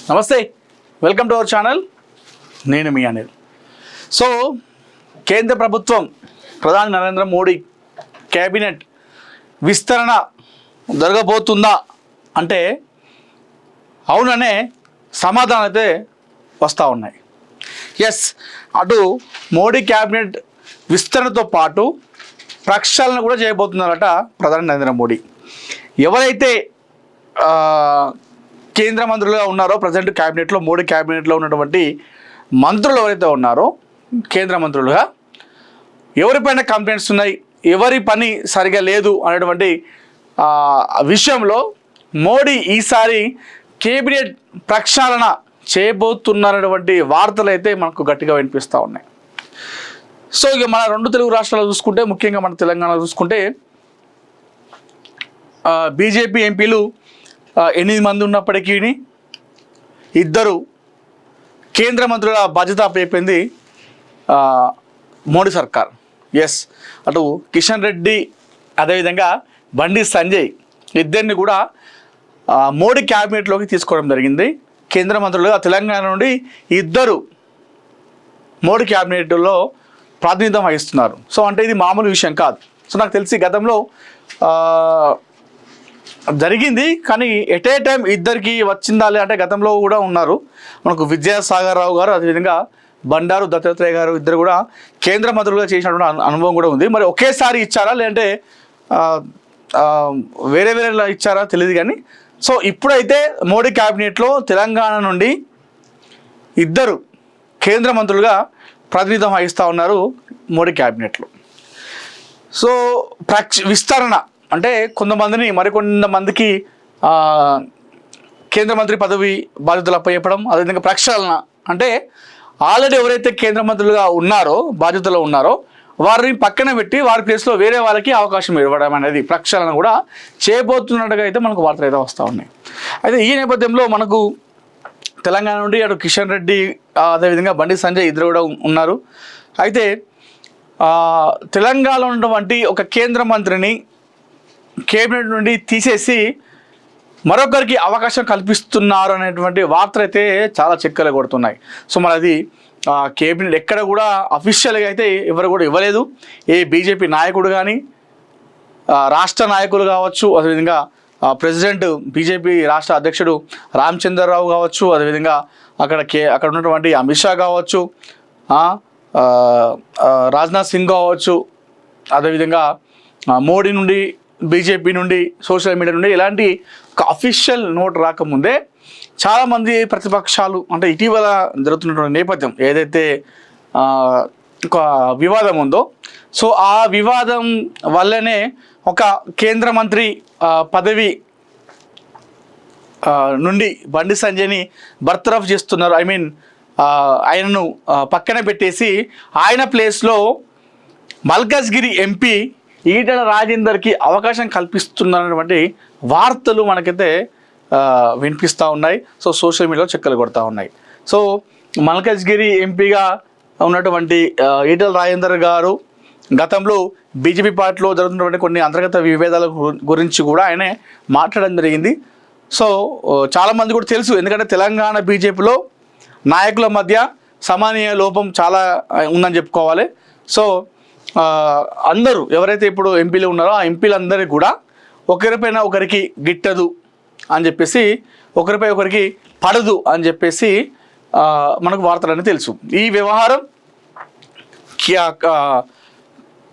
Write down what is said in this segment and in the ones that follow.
నమస్తే, welcome to our channel. నేను మీ Anil. So కేంద్ర ప్రభుత్వం ప్రధాని నరేంద్ర మోడీ క్యాబినెట్ విస్తరణ జరగబోతుందా అంటే అవుననే సమాధానం అయితే వస్తూ ఉన్నాయి. ఎస్, అటు మోడీ క్యాబినెట్ విస్తరణతో పాటు ప్రక్షాళన కూడా చేయబోతున్నారట ప్రధాని నరేంద్ర మోడీ. ఎవరైతే కేంద్ర మంత్రులుగా ఉన్నారో ప్రజెంట్ క్యాబినెట్లో, మోడీ క్యాబినెట్లో ఉన్నటువంటి మంత్రులు ఎవరైతే ఉన్నారో కేంద్ర మంత్రులుగా, ఎవరిపైన కంప్లైంట్స్ ఉన్నాయి, ఎవరి పని సరిగా లేదు అనేటువంటి విషయంలో మోడీ ఈసారి కేబినెట్ ప్రక్షాళన చేయబోతున్నటువంటి వార్తలు అయితే మనకు గట్టిగా వినిపిస్తూ ఉన్నాయి. సో ఇక మన రెండు తెలుగు రాష్ట్రాలు చూసుకుంటే, ముఖ్యంగా మన తెలంగాణ చూసుకుంటే బీజేపీ ఎంపీలు 8 మంది ఉన్నప్పటికీ 2 కేంద్ర మంత్రుల బాధ్యత అప్పచెప్పింది మోడీ సర్కార్. ఎస్, అటు కిషన్ రెడ్డి అదేవిధంగా బండి సంజయ్ ఇద్దరిని కూడా మోడీ క్యాబినెట్లోకి తీసుకోవడం జరిగింది. కేంద్ర మంత్రులుగా తెలంగాణ నుండి 2 మోడీ క్యాబినెట్లో ప్రాతినిధ్యం వహిస్తున్నారు. సో అంటే ఇది మామూలు విషయం కాదు. సో నాకు తెలిసి గతంలో జరిగింది, కానీ ఎట్ ఏ టైం ఇద్దరికి వచ్చిందా అంటే గతంలో కూడా ఉన్నారు. మనకు విద్యాసాగర్ రావు గారు అదేవిధంగా బండారు దత్తాత్రేయ గారు ఇద్దరు కూడా కేంద్ర మంత్రులుగా చేసినటువంటి అనుభవం కూడా ఉంది. మరి ఒకేసారి ఇచ్చారా లేదంటే వేరే వేరేలా ఇచ్చారా తెలియదు. కానీ సో ఇప్పుడైతే మోడీ క్యాబినెట్లో తెలంగాణ నుండి 2 కేంద్ర మంత్రులుగా ప్రాతినిధ్యం వహిస్తూ ఉన్నారు మోడీ క్యాబినెట్లో. సో విస్తరణ అంటే కొంతమందిని మరికొంతమందికి కేంద్ర మంత్రి పదవి బాధ్యతలు అప్పచెప్పడం, అదేవిధంగా ప్రక్షాళన అంటే ఆల్రెడీ ఎవరైతే కేంద్ర మంత్రులుగా ఉన్నారో, బాధ్యతలో ఉన్నారో వారిని పక్కన పెట్టి వారి ప్లేస్లో వేరే వాళ్ళకి అవకాశం ఇవ్వడం అనేది ప్రక్షాళన కూడా చేయబోతున్నట్టుగా అయితే మనకు వార్తలు అయితే వస్తూ ఉన్నాయి. అయితే ఈ నేపథ్యంలో మనకు తెలంగాణ నుండి అటు కిషన్ రెడ్డి అదేవిధంగా బండి సంజయ్ ఇద్దరు కూడా ఉన్నారు. అయితే తెలంగాణలో ఉన్నటువంటి ఒక కేంద్ర మంత్రిని కేబినెట్ నుండి తీసేసి మరొకరికి అవకాశం కల్పిస్తున్నారు అనేటువంటి వార్తలు అయితే చాలా చెక్కలు కొడుతున్నాయి. సో మరి అది కేబినెట్ ఎక్కడ కూడా అఫీషియల్గా అయితే ఎవరు కూడా ఇవ్వలేదు. ఏ బీజేపీ నాయకుడు కానీ, రాష్ట్ర నాయకులు కావచ్చు, అదేవిధంగా ప్రెసిడెంట్ బీజేపీ రాష్ట్ర అధ్యక్షుడు రామచంద్రరావు కావచ్చు, అదేవిధంగా అక్కడ ఉన్నటువంటి అమిత్ షా కావచ్చు, రాజ్నాథ్ సింగ్ కావచ్చు, అదేవిధంగా మోడీ నుండి, బీజేపీ నుండి, సోషల్ మీడియా నుండి ఇలాంటి ఒక అఫీషియల్ నోట్ రాకముందే చాలామంది ప్రతిపక్షాలు అంటే ఇటీవల జరుగుతున్నటువంటి నేపథ్యం ఏదైతే ఒక వివాదం ఉందో, సో ఆ వివాదం వల్లనే ఒక కేంద్ర మంత్రి పదవి నుండి బండి సంజయ్ని బర్తరఫ్ చేస్తున్నారు. ఆయనను పక్కన పెట్టేసి ఆయన ప్లేస్లో మల్కాజ్గిరి ఎంపీ ఈటెల రాజేందర్కి అవకాశం కల్పిస్తున్నటువంటి వార్తలు మనకైతే వినిపిస్తూ ఉన్నాయి. సో సోషల్ మీడియాలో చెక్కలు కొడతా ఉన్నాయి. సో మల్కాజ్గిరి ఎంపీగా ఉన్నటువంటి ఈటెల రాజేందర్ గారు గతంలో బీజేపీ పార్టీలో జరుగుతున్నటువంటి కొన్ని అంతర్గత విభేదాల గురించి కూడా ఆయనే మాట్లాడడం జరిగింది. సో చాలామంది కూడా తెలుసు, ఎందుకంటే తెలంగాణ బీజేపీలో నాయకుల మధ్య సమన్వయ లోపం చాలా ఉందని చెప్పుకోవాలి. సో అందరూ ఎవరైతే ఇప్పుడు ఎంపీలు ఉన్నారో ఆ ఎంపీలందరికీ కూడా ఒకరిపైన ఒకరికి గిట్టదు అని చెప్పేసి, ఒకరిపై ఒకరికి పడదు అని చెప్పేసి మనకు వార్తలన్నీ తెలుసు. ఈ వ్యవహారం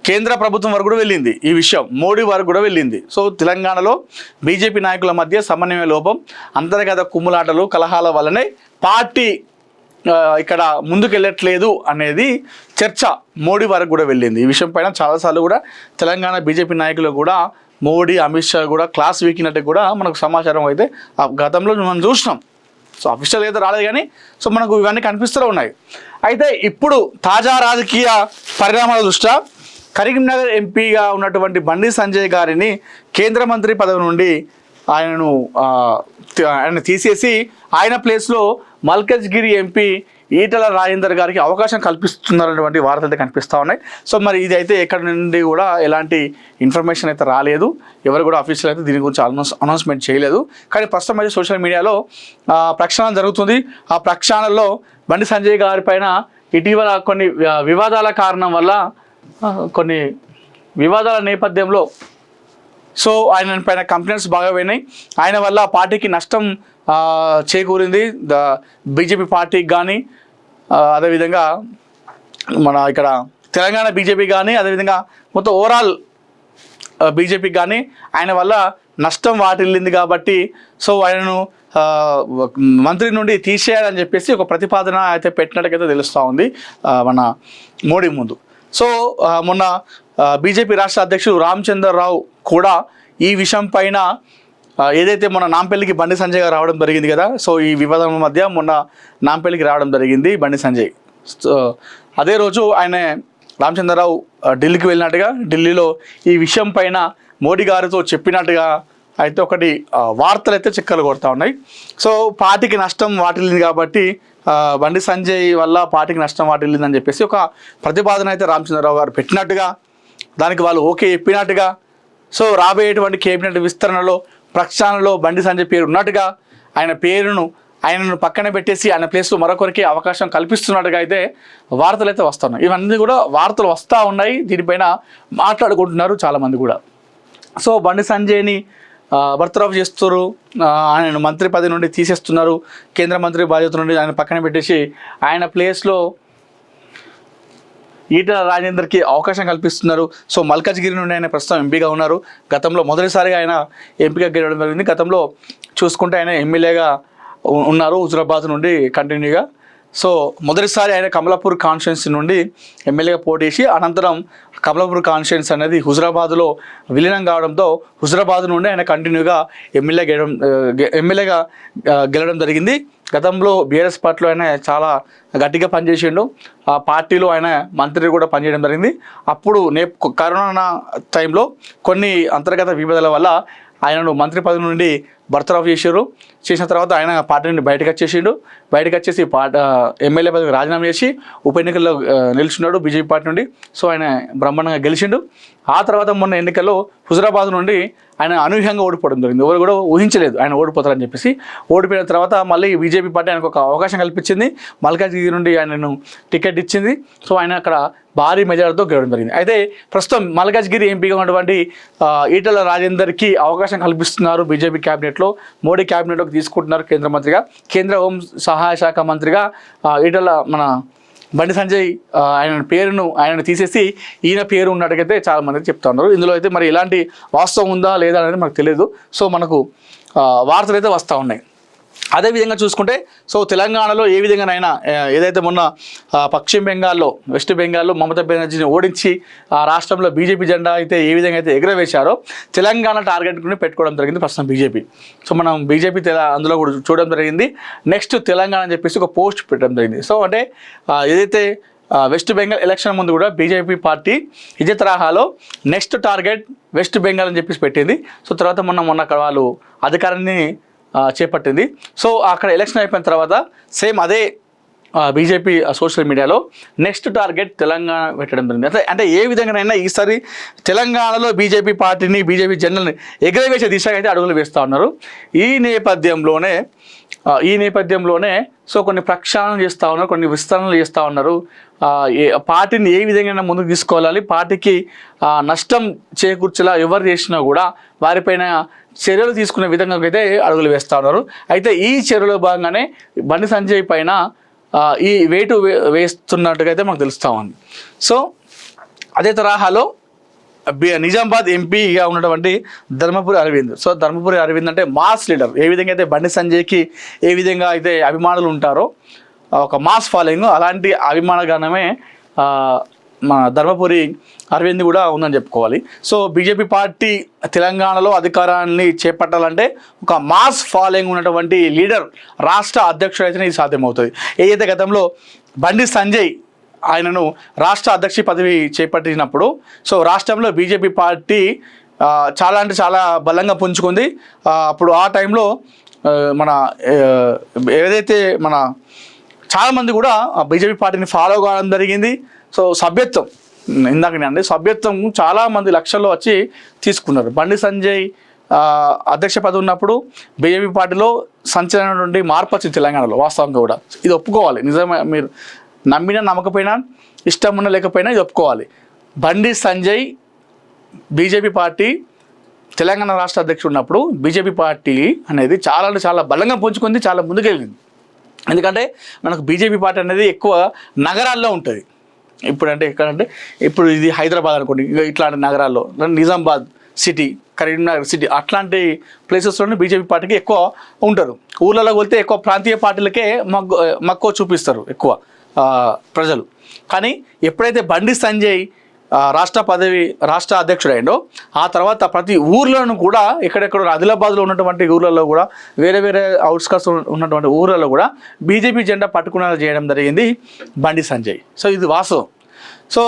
కేంద్ర ప్రభుత్వం వరకు కూడా వెళ్ళింది, ఈ విషయం మోడీ వరకు కూడా వెళ్ళింది. సో తెలంగాణలో బీజేపీ నాయకుల మధ్య సమన్వయ లోపం, అంతర్గత కుమ్ములాటలు, కలహాల వల్లనే పార్టీ ఇక్కడ ముందుకెళ్ళట్లేదు అనేది చర్చ మోడీ వరకు కూడా వెళ్ళింది. ఈ విషయం పైన చాలాసార్లు కూడా తెలంగాణ బీజేపీ నాయకులు కూడా మోడీ, అమిత్ షా కూడా క్లాస్ వీకినట్టు కూడా మనకు సమాచారం అయితే గతంలో మనం చూసినాం. సో అఫీషియల్ అయితే రాలేదు, కానీ సో మనకు ఇవన్నీ కనిపిస్తూ ఉన్నాయి. అయితే ఇప్పుడు తాజా రాజకీయ పరిణామాల దృష్ట్యా కరీంనగర్ ఎంపీగా ఉన్నటువంటి బండి సంజయ్ గారిని కేంద్ర మంత్రి పదవి నుండి ఆయన తీసేసి ఆయన ప్లేస్లో మల్కజ్గిరి ఎంపీ ఈటల రాజేందర్ గారికి అవకాశం కల్పిస్తున్నారనేటువంటి వార్తలు అయితే కనిపిస్తూ ఉన్నాయి. సో మరి ఇది అయితే ఎక్కడి నుండి కూడా ఎలాంటి ఇన్ఫర్మేషన్ అయితే రాలేదు, ఎవరు కూడా అఫీషియల్ అయితే దీని గురించి అనౌన్స్మెంట్ చేయలేదు. కానీ ప్రస్తుతం అయితే సోషల్ మీడియాలో ప్రక్షాళన జరుగుతుంది. ఆ ప్రక్షాళనలో బండి సంజయ్ గారి పైన ఇటీవల కొన్ని వివాదాల కారణం వల్ల కొన్ని వివాదాల నేపథ్యంలో సో ఆయన పైన కంప్లైంట్స్ బాగా పోయినాయి. ఆయన వల్ల పార్టీకి నష్టం చేకూరింది, బీజేపీ పార్టీకి కానీ అదేవిధంగా మన ఇక్కడ తెలంగాణ బీజేపీ కానీ అదేవిధంగా మొత్తం ఓవరాల్ బీజేపీకి కానీ ఆయన వల్ల నష్టం వాటిల్లింది. కాబట్టి సో ఆయనను మంత్రి నుండి తీసేయాలని చెప్పేసి ఒక ప్రతిపాదన అయితే పెట్టినట్టుగా తెలుస్తూ ఉంది మన మోడీ ముందు. సో మొన్న బీజేపీ రాష్ట్ర అధ్యక్షుడు రామచంద్రరావు కూడా ఈ విషయం పైన ఏదైతే మొన్న నాంపల్లికి బండి సంజయ్ గారు రావడం జరిగింది కదా, సో ఈ వివాదం మధ్య మొన్న నాంపల్లికి రావడం జరిగింది బండి సంజయ్. సో అదే రోజు ఆయన రామచంద్రరావు ఢిల్లీకి వెళ్ళినట్టుగా, ఢిల్లీలో ఈ విషయం పైన మోడీ గారితో చెప్పినట్టుగా అయితే ఒకటి వార్తలు అయితే చిక్కలు కొడతా ఉన్నాయి. సో పార్టీకి నష్టం వాటిల్లింది కాబట్టి బండి సంజయ్ వల్ల పార్టీకి నష్టం వాటిల్లిందని చెప్పేసి ఒక ప్రతిపాదన అయితే రామచంద్రరావు గారు పెట్టినట్టుగా, దానికి వాళ్ళు ఓకే చెప్పినట్టుగా, సో రాబోయేటువంటి కేబినెట్ విస్తరణలో ప్రక్షాళనలో బండి సంజయ్ పేరు ఉన్నట్టుగా ఆయనను పక్కన పెట్టేసి ఆయన ప్లేస్లో మరొకరికి అవకాశం కల్పిస్తున్నట్టుగా అయితే వార్తలు అయితే వస్తున్నాయి. ఇవన్నీ కూడా వార్తలు వస్తూ ఉన్నాయి, దీనిపైన మాట్లాడుకుంటున్నారు చాలామంది కూడా. సో బండి సంజయ్ని బర్తరఫ్ చేస్తున్నారు, ఆయన మంత్రి పదవి నుండి తీసేస్తున్నారు, కేంద్ర మంత్రి బాధ్యత నుండి ఆయన పక్కన పెట్టేసి ఆయన ప్లేస్లో ఈటల రాజేందర్కి అవకాశం కల్పిస్తున్నారు. సో మల్కజ్గిరి నుండి ఆయన ప్రస్తుతం ఎంపీగా ఉన్నారు. గతంలో మొదటిసారిగా ఆయన ఎంపీగా గెలవడం జరిగింది. గతంలో చూసుకుంటే ఆయన ఎమ్మెల్యేగా ఉన్నారు హుజురాబాద్ నుండి కంటిన్యూగా. సో మొదటిసారి ఆయన కమలాపూర్ కాన్స్టిట్యున్సీ నుండి ఎమ్మెల్యేగా పోటీ చేసి అనంతరం కమలాపూర్ కాన్స్టిట్యున్సీ అనేది హుజురాబాద్లో విలీనం కావడంతో హుజురాబాద్ నుండి ఆయన కంటిన్యూగా ఎమ్మెల్యేగా గెలవడం జరిగింది. గతంలో బీఆర్ఎస్ పార్టీలో ఆయన చాలా గట్టిగా పనిచేసిండు, ఆ పార్టీలో ఆయన మంత్రి కూడా పనిచేయడం జరిగింది. అప్పుడు కరోనా టైంలో కొన్ని అంతర్గత విభేదాల వల్ల ఆయనను మంత్రి పదవి నుండి బర్తరఫ్ చేసిన తర్వాత ఆయన పార్టీ నుండి బయటకు వచ్చేసి ఎమ్మెల్యే పదవికి రాజీనామా చేసి ఉప ఎన్నికల్లో నిలుచున్నాడు బీజేపీ పార్టీ నుండి. సో ఆయన బ్రహ్మాండంగా గెలిచిండు. ఆ తర్వాత మొన్న ఎన్నికల్లో హుజురాబాద్ నుండి ఆయన అనూహ్యంగా ఓడిపోవడం జరిగింది. ఎవరు కూడా ఊహించలేదు ఆయన ఓడిపోతారని చెప్పేసి. ఓడిపోయిన తర్వాత మళ్ళీ బీజేపీ పార్టీ ఆయనకు ఒక అవకాశం కల్పించింది, మల్కాజ్గిరి నుండి ఆయనను టికెట్ ఇచ్చింది. సో ఆయన అక్కడ భారీ మెజార్టీతో గెలవడం జరిగింది. అయితే ప్రస్తుతం మల్కాజ్గిరి ఎంపీగా ఉన్నటువంటి ఈటల రాజేందర్కి అవకాశం కల్పిస్తున్నారు బీజేపీ క్యాబినెట్లో. మోడీ క్యాబినెట్లోకి తీసుకుంటున్నారు కేంద్ర మంత్రిగా, కేంద్ర హోం సహాయ శాఖ మంత్రిగా ఈటల మన బండి సంజయ్ ఆయనను తీసేసి ఈయన పేరు ఉన్నట్టుగైతే చాలామంది చెప్తా ఉన్నారు. ఇందులో అయితే మరి ఎలాంటి వాస్తవం ఉందా లేదా అనేది మనకు తెలియదు. సో మనకు వార్తలు అయితే వస్తూ ఉన్నాయి. అదేవిధంగా చూసుకుంటే సో తెలంగాణలో ఏ విధంగానైనా ఏదైతే మొన్న పశ్చిమ బెంగాల్లో వెస్ట్ బెంగాల్లో మమతా బెనర్జీని ఓడించి ఆ రాష్ట్రంలో బీజేపీ జెండా అయితే ఏ విధంగా అయితే ఎగురవేశారో తెలంగాణ టార్గెట్ కూడా పెట్టుకోవడం జరిగింది ప్రస్తుతం బీజేపీ. సో మనం బీజేపీ అందులో కూడా చూడడం జరిగింది. నెక్స్ట్ తెలంగాణ అని చెప్పేసి ఒక పోస్ట్ పెట్టడం జరిగింది. సో అంటే ఏదైతే వెస్ట్ బెంగాల్ ఎలక్షన్ ముందు కూడా బీజేపీ పార్టీ ఇదే తరహాలో నెక్స్ట్ టార్గెట్ వెస్ట్ బెంగాల్ అని చెప్పేసి పెట్టింది. సో తర్వాత మొన్న అక్కడ వాళ్ళు అధికారాన్ని చేపట్టింది. సో అక్కడ ఎలక్షన్ అయిపోయిన తర్వాత సేమ్ అదే బీజేపీ సోషల్ మీడియాలో నెక్స్ట్ టార్గెట్ తెలంగాణ పెట్టడం జరిగింది. అంటే ఏ విధంగానైనా ఈసారి తెలంగాణలో బీజేపీ పార్టీని బీజేపీ జెండాని ఎగరవేసే దిశగా అయితే అడుగులు వేస్తూ ఉన్నారు. ఈ నేపథ్యంలోనే సో కొన్ని ప్రక్షాళన చేస్తూ ఉన్నారు, కొన్ని విస్తరణలు చేస్తూ ఉన్నారు. పార్టీని ఏ విధంగా ముందుకు తీసుకోవాలి, పార్టీకి నష్టం చేకూర్చేలా ఎవరు చేసినా కూడా వారిపైన చర్యలు తీసుకునే విధంగా అయితే అడుగులు వేస్తూ ఉన్నారు. అయితే ఈ చర్యలో భాగంగానే బండి సంజయ్ పైన ఈ వేటు వేస్తున్నట్టుగా అయితే మనకు తెలుస్తూ ఉంది. సో అదే తరహాలో నిజామాబాద్ ఎంపీగా ఉన్నటువంటి ధర్మపురి అరవింద్. సో ధర్మపురి అరవింద్ అంటే మాస్ లీడర్. ఏ విధంగా అయితే బండి సంజయ్కి ఏ విధంగా అయితే అభిమానులు ఉంటారో ఒక మాస్ ఫాలోయింగ్, అలాంటి అభిమానగానమే మన ధర్మపురి అరవింద్ కూడా ఉందని చెప్పుకోవాలి. సో బీజేపీ పార్టీ తెలంగాణలో అధికారాన్ని చేపట్టాలంటే ఒక మాస్ ఫాలోయింగ్ ఉన్నటువంటి లీడర్ రాష్ట్ర అధ్యక్షుడు అయితేనే ఇది సాధ్యమవుతుంది. ఏదైతే గతంలో బండి సంజయ్ ఆయనను రాష్ట్ర అధ్యక్ష పదవి చేపట్టినప్పుడు సో రాష్ట్రంలో బీజేపీ పార్టీ చాలా అంటే చాలా బలంగా పుంజుకుంది. అప్పుడు ఆ టైంలో మన ఏదైతే మన చాలామంది కూడా బీజేపీ పార్టీని ఫాలో కావడం జరిగింది. సో సభ్యత్వం ఇందాకనే అండి, సభ్యత్వం చాలామంది లక్షల్లో వచ్చి తీసుకున్నారు. బండి సంజయ్ అధ్యక్ష పదవి ఉన్నప్పుడు బీజేపీ పార్టీలో సంచలనం నుండి మార్పు వచ్చింది తెలంగాణలో. వాస్తవంగా కూడా ఇది ఒప్పుకోవాలి. నిజమే, మీరు నమ్మినా నమ్మకపోయినా ఇష్టం ఉన్నా లేకపోయినా ఇది ఒప్పుకోవాలి. బండి సంజయ్ బీజేపీ పార్టీ తెలంగాణ రాష్ట్ర అధ్యక్షుడు ఉన్నప్పుడు బీజేపీ పార్టీ అనేది చాలా అంటే చాలా బలంగా పుంజుకుంది, చాలా ముందుకెళ్ళింది. ఎందుకంటే మనకు బీజేపీ పార్టీ అనేది ఎక్కువ నగరాల్లో ఉంటుంది. ఇప్పుడు అంటే ఎక్కడంటే ఇప్పుడు ఇది హైదరాబాద్ అనుకోండి, ఇట్లాంటి నగరాల్లో, నిజామాబాద్ సిటీ, కరీంనగర్ సిటీ, అట్లాంటి ప్లేసెస్లోనే బీజేపీ పార్టీకి ఎక్కువ ఉంటారు. ఊళ్ళలోకి వెళ్తే ఎక్కువ ప్రాంతీయ పార్టీలకే మక్కువ చూపిస్తారు ఎక్కువ ప్రజలు. కానీ ఎప్పుడైతే బండి సంజయ్ రాష్ట్ర అధ్యక్షుడైండో ఆ తర్వాత ప్రతి ఊర్లను కూడా ఎక్కడెక్కడ ఆదిలాబాద్లో ఉన్నటువంటి ఊర్లలో కూడా వేరే వేరే అవుట్స్కట్స్ ఉన్నటువంటి ఊర్లలో కూడా బీజేపీ జెండా పట్టుకునేలా చేయడం జరిగింది బండి సంజయ్. సో ఇది వాస్తవం. సో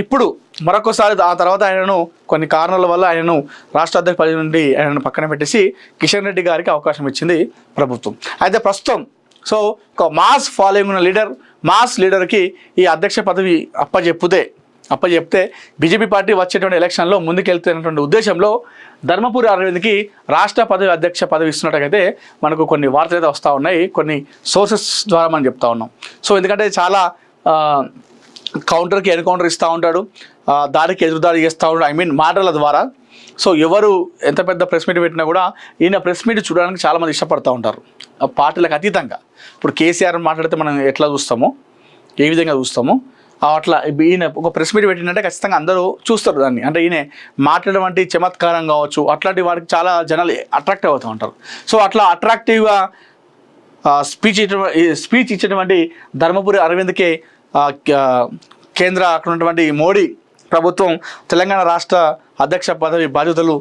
ఇప్పుడు మరొకసారి ఆ తర్వాత ఆయనను కొన్ని కారణాల వల్ల ఆయనను రాష్ట్ర అధ్యక్ష పదవి నుండి ఆయనను పక్కన పెట్టేసి కిషన్ రెడ్డి గారికి అవకాశం ఇచ్చింది ప్రభుత్వం. అయితే ప్రస్తుతం సో ఒక మాస్ ఫాలోయింగ్ ఉన్న మాస్ లీడర్కి ఈ అధ్యక్ష పదవి అప్పచెప్తే బీజేపీ పార్టీ వచ్చేటువంటి ఎలక్షన్లో ముందుకెళ్తున్నటువంటి ఉద్దేశంలో ధర్మపురి అరవింద్కి రాష్ట్ర అధ్యక్ష పదవి ఇస్తున్నట్టుగైతే మనకు కొన్ని వార్తలు అయితే వస్తూ ఉన్నాయి, కొన్ని సోర్సెస్ ద్వారా మనం చెప్తా ఉన్నాం. సో ఎందుకంటే చాలా కౌంటర్కి ఎన్కౌంటర్ ఇస్తూ ఉంటాడు, దాడికి ఎదురుదాడి చేస్తూ ఉంటాడు, మాటల ద్వారా. సో ఎవరు ఎంత పెద్ద ప్రెస్ మీట్ పెట్టినా కూడా ఈయన ప్రెస్ మీట్ చూడడానికి చాలామంది ఇష్టపడుతూ ఉంటారు పార్టీలకు అతీతంగా. ఇప్పుడు కేసీఆర్ మాట్లాడితే మనం ఎట్లా చూస్తామో, ఏ విధంగా చూస్తామో అట్లా ఈయన ఒక ప్రెస్ మీట్ పెట్టిందంటే ఖచ్చితంగా అందరూ చూస్తారు దాన్ని. అంటే ఈయన మాట్లాడడం అంటే చమత్కారం కావచ్చు, అట్లాంటి వాటికి చాలా జనాలు అట్రాక్ట్ అవుతూ ఉంటారు. సో అట్లా అట్రాక్టివ్గా స్పీచ్ ఇచ్చినటువంటి ధర్మపురి అరవింద్కే కేంద్ర అక్కడ ఉన్నటువంటి మోడీ ప్రభుత్వం తెలంగాణ రాష్ట్ర అధ్యక్ష పదవి బాధ్యతలు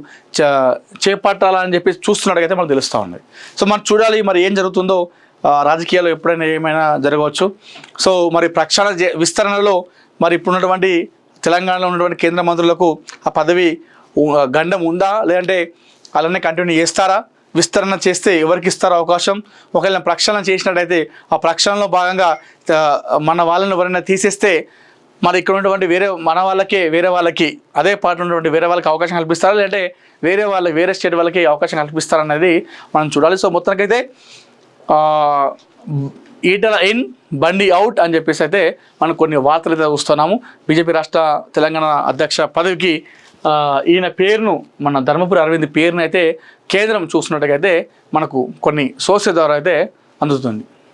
చేపట్టాలని చెప్పి చూస్తున్నట్టుగైతే మనకు తెలుస్తూ ఉంది. సో మనం చూడాలి మరి ఏం జరుగుతుందో. రాజకీయాల్లో ఎప్పుడైనా ఏమైనా జరగవచ్చు. సో మరి ప్రక్షాళన విస్తరణలో మరి ఇప్పుడున్నటువంటి తెలంగాణలో ఉన్నటువంటి కేంద్ర మంత్రులకు ఆ పదవి గండం ఉందా, లేదంటే అలానే కంటిన్యూ చేస్తారా, విస్తరణ చేస్తే ఎవరికి ఇస్తారో అవకాశం, ఒకవేళ ప్రక్షాళన చేసినట్టయితే ఆ ప్రక్షాళనలో భాగంగా మన వాళ్ళని ఎవరైనా తీసేస్తే మరి ఇక్కడ ఉన్నటువంటి వేరే వాళ్ళకి అదే పార్టీ ఉన్నటువంటి వేరే వాళ్ళకి అవకాశం కల్పిస్తారా, లేదంటే వేరే స్టేట్ వాళ్ళకి అవకాశం కల్పిస్తారా అనేది మనం చూడాలి. సో మొత్తానికైతే ఈటల ఇన్ బండి అవుట్ అని చెప్పేసి అయితే మనం కొన్ని వార్తలు అయితే చూస్తున్నాము. బీజేపీ రాష్ట్ర తెలంగాణ అధ్యక్ష పదవికి ఈయన పేరును, మన ధర్మపురి అరవింద్ పేరును అయితే కేంద్రం చూస్తున్నట్టుగా అయితే మనకు కొన్ని సోర్సెస్ ద్వారా అయితే అందుతుంది.